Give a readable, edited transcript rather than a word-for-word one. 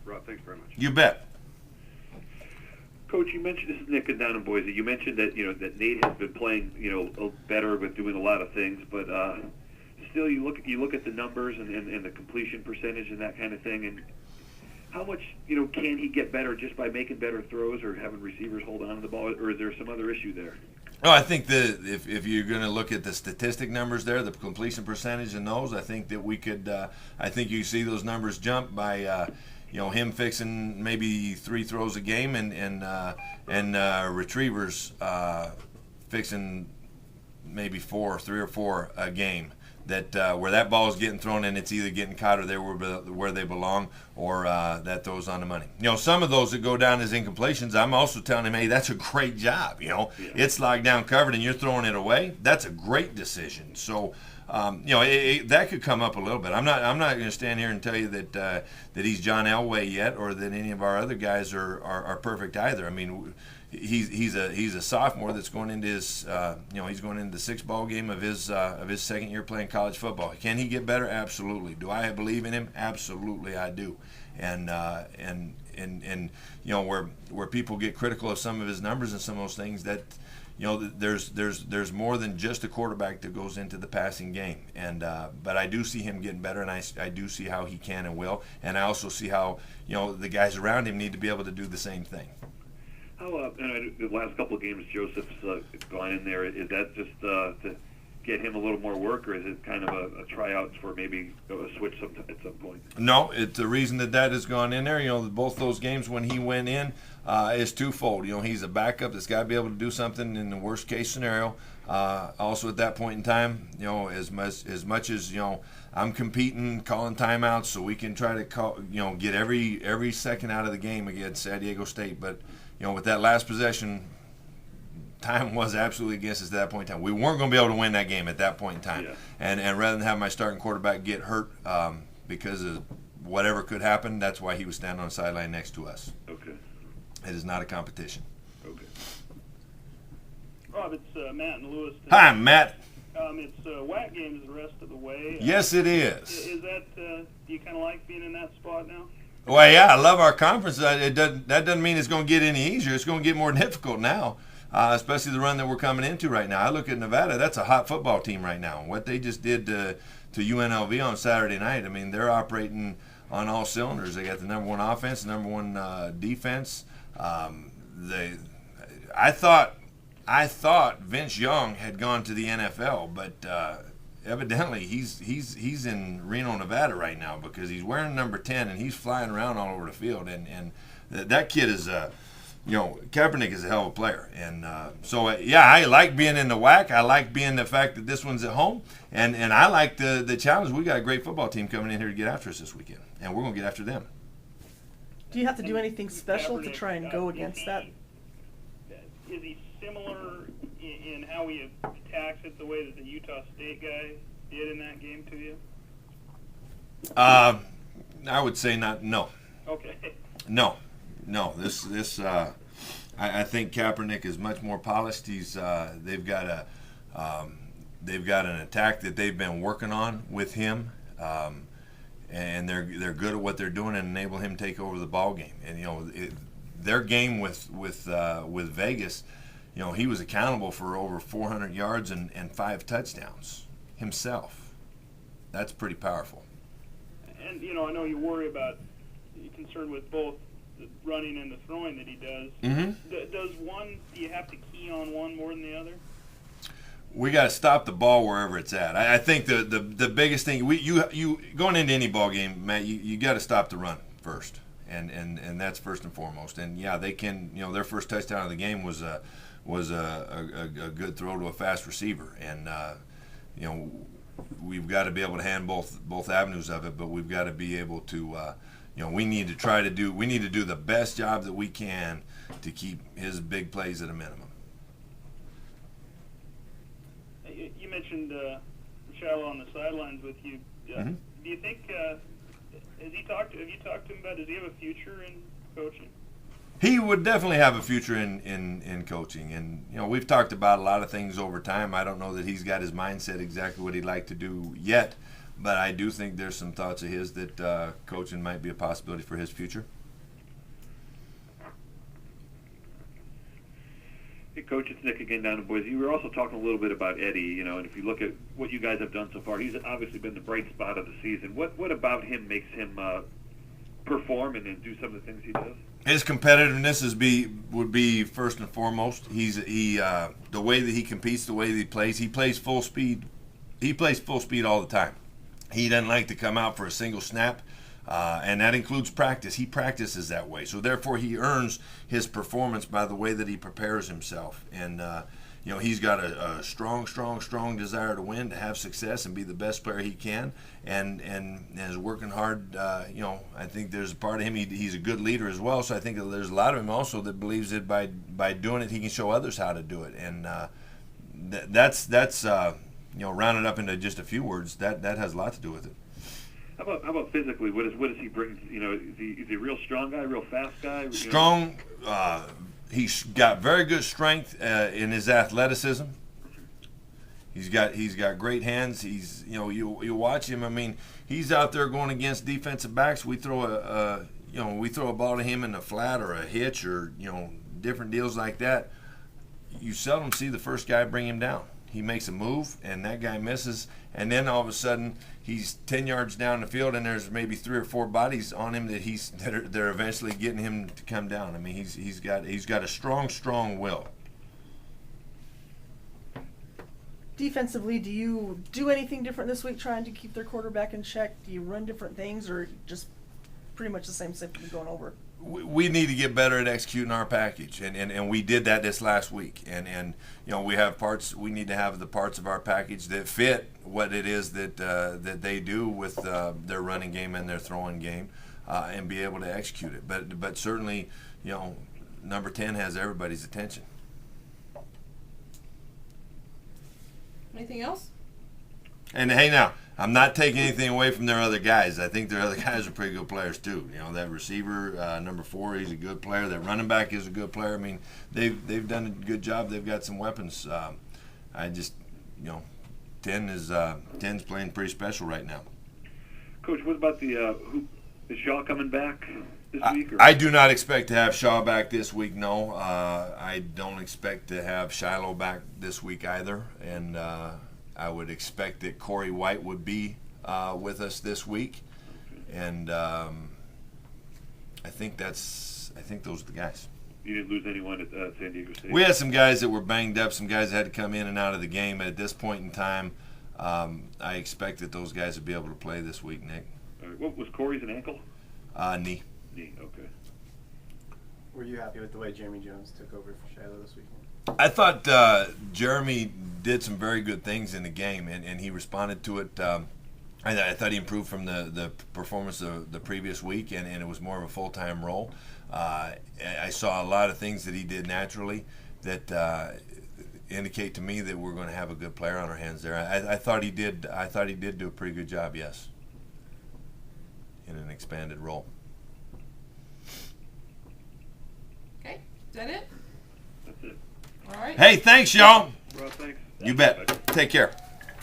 Rob, thanks very much. You bet. Coach, you mentioned, this is Nick down in Boise. You mentioned that that Nate has been playing better with doing a lot of things, but still you look at the numbers and the completion percentage and that kind of thing, and how much can he get better just by making better throws or having receivers hold on to the ball, or is there some other issue there? Oh, I think if you're going to look at the statistic numbers there, the completion percentage in those, I think that we could. I think you see those numbers jump by him fixing maybe 3 throws a game and retrievers fixing maybe 3 or 4 a game. That where that ball is getting thrown and it's either getting caught or they're where they belong, or that throws on the money. Some of those that go down as incompletions, I'm also telling him, hey, that's a great job. It's locked down, covered, and you're throwing it away. That's a great decision. So, that could come up a little bit. I'm not going to stand here and tell you that he's John Elway yet, or that any of our other guys are perfect either. I mean, he's a sophomore that's going into his he's going into the 6th ball game of his second year playing college football. Can he get better? Absolutely. Do I believe in him? Absolutely, I do. And where people get critical of some of his numbers and some of those things, that there's more than just a quarterback that goes into the passing game. And but I do see him getting better, and I do see how he can and will, and I also see how the guys around him need to be able to do the same thing. How the last couple of games, Joseph's gone in there. Is that just to get him a little more work, or is it kind of a tryout for maybe a switch at some point? No, it's the reason that has gone in there. Both those games when he went in is twofold. He's a backup that's got to be able to do something in the worst case scenario. Also at that point in time, as much as I'm competing, calling timeouts so we can try to get every second out of the game against San Diego State, but. With that last possession, time was absolutely against us at that point in time. We weren't going to be able to win that game at that point in time. Yeah. And rather than have my starting quarterback get hurt because of whatever could happen, that's why he was standing on the sideline next to us. Okay. It is not a competition. Okay. Rob, it's Matt and Lewis. Hi, Matt. It's WAC games the rest of the way. Yes, it is. Is that, do you kind of like being in that spot now? Well, yeah, I love our conference. That doesn't mean it's going to get any easier. It's going to get more difficult now, especially the run that we're coming into right now. I look at Nevada. That's a hot football team right now. What they just did to UNLV on Saturday night, I mean, they're operating on all cylinders. They got the number 1 offense, number 1 defense. I thought Vince Young had gone to the NFL, but evidently he's in Reno, Nevada right now, because he's wearing number 10 and he's flying around all over the field. And that kid is, Kaepernick is a hell of a player. And I like being in the WAC. I like being the fact that this one's at home. And I like the challenge. We got a great football team coming in here to get after us this weekend. And we're going to get after them. Do you have to do anything special to try and go against that? Is he similar in how he attacks it the way that the Utah State guy did in that game to you? I would say not. No. Okay. No. This. I think Kaepernick is much more polished. They've got an attack that they've been working on with him, and they're good at what they're doing and enable him to take over the ball game. And their game with Vegas. He was accountable for over 400 yards and 5 touchdowns himself. That's pretty powerful. And, I know you worry about, you're concerned with both the running and the throwing that he does. Mm-hmm. Do you have to key on one more than the other? We got to stop the ball wherever it's at. I think the biggest thing, you going into any ball game, Matt, you got to stop the run first. And that's first and foremost. And, yeah, they can, their first touchdown of the game was a good throw to a fast receiver, and we've got to be able to handle both avenues of it. But we've got to be able to, we need to do the best job that we can to keep his big plays at a minimum. You mentioned Shallow on the sidelines with you. Mm-hmm. Do you think have you talked to him about? Does he have a future in coaching? He would definitely have a future in coaching, and we've talked about a lot of things over time. I don't know that he's got his mindset exactly what he'd like to do yet, but I do think there's some thoughts of his that coaching might be a possibility for his future. Hey, Coach, it's Nick again down in Boise. We were also talking a little bit about Eddie, and if you look at what you guys have done so far, he's obviously been the bright spot of the season. What about him makes him perform and do some of the things he does? His competitiveness would be first and foremost. The way that he competes, the way that he plays full speed. He plays full speed all the time. He doesn't like to come out for a single snap. And that includes practice. He practices that way. So therefore he earns his performance by the way that he prepares himself. And, he's got a strong desire to win, to have success and be the best player he can. And is working hard. I think there's a part of him, he's a good leader as well. So I think there's a lot of him also that believes that by doing it, he can show others how to do it. And that's rounded up into just a few words, that has a lot to do with it. How about physically? What does he bring? Is he a real strong guy, real fast guy? Strong. He's got very good strength in his athleticism. He's got great hands. He's you watch him. I mean, he's out there going against defensive backs. We throw a ball to him in the flat or a hitch or different deals like that. You seldom see the first guy bring him down. He makes a move, and that guy misses, and then all of a sudden he's 10 yards down the field, and there's maybe 3 or 4 bodies on him they're eventually getting him to come down. I mean, he's got a strong will. Defensively, do you do anything different this week trying to keep their quarterback in check? Do you run different things, or just pretty much the same stuff you've been going over? We need to get better at executing our package, and we did that this last week. And we have parts. We need to have the parts of our package that fit what it is that they do with their running game and their throwing game, and be able to execute it. But certainly, number 10 has everybody's attention. Anything else? And hey, now I'm not taking anything away from their other guys. I think their other guys are pretty good players too. That receiver, number 4, he's a good player. That running back is a good player. I mean, they've done a good job. They've got some weapons. I just, 10's playing pretty special right now. Coach, what about is Shaw coming back this week? Or? I do not expect to have Shaw back this week. No, I don't expect to have Shiloh back this week either. And I would expect that Corey White would be with us this week, and I think those are the guys. You didn't lose anyone at San Diego State? We had some guys that were banged up, some guys that had to come in and out of the game. At this point in time, I expect that those guys would be able to play this week, Nick. All right. What was Corey's, an ankle? Knee. Knee, okay. Were you happy with the way Jeremy Jones took over for Shiloh this weekend? I thought Jeremy did some very good things in the game, and he responded to it. I thought he improved from the performance of the previous week, and it was more of a full-time role. I saw a lot of things that he did naturally that indicate to me that we're going to have a good player on our hands there. I thought he did do a pretty good job, yes, in an expanded role. Okay, is that it? That's it. All right. Hey, thanks, y'all. Rob, thanks. You bet. Take care.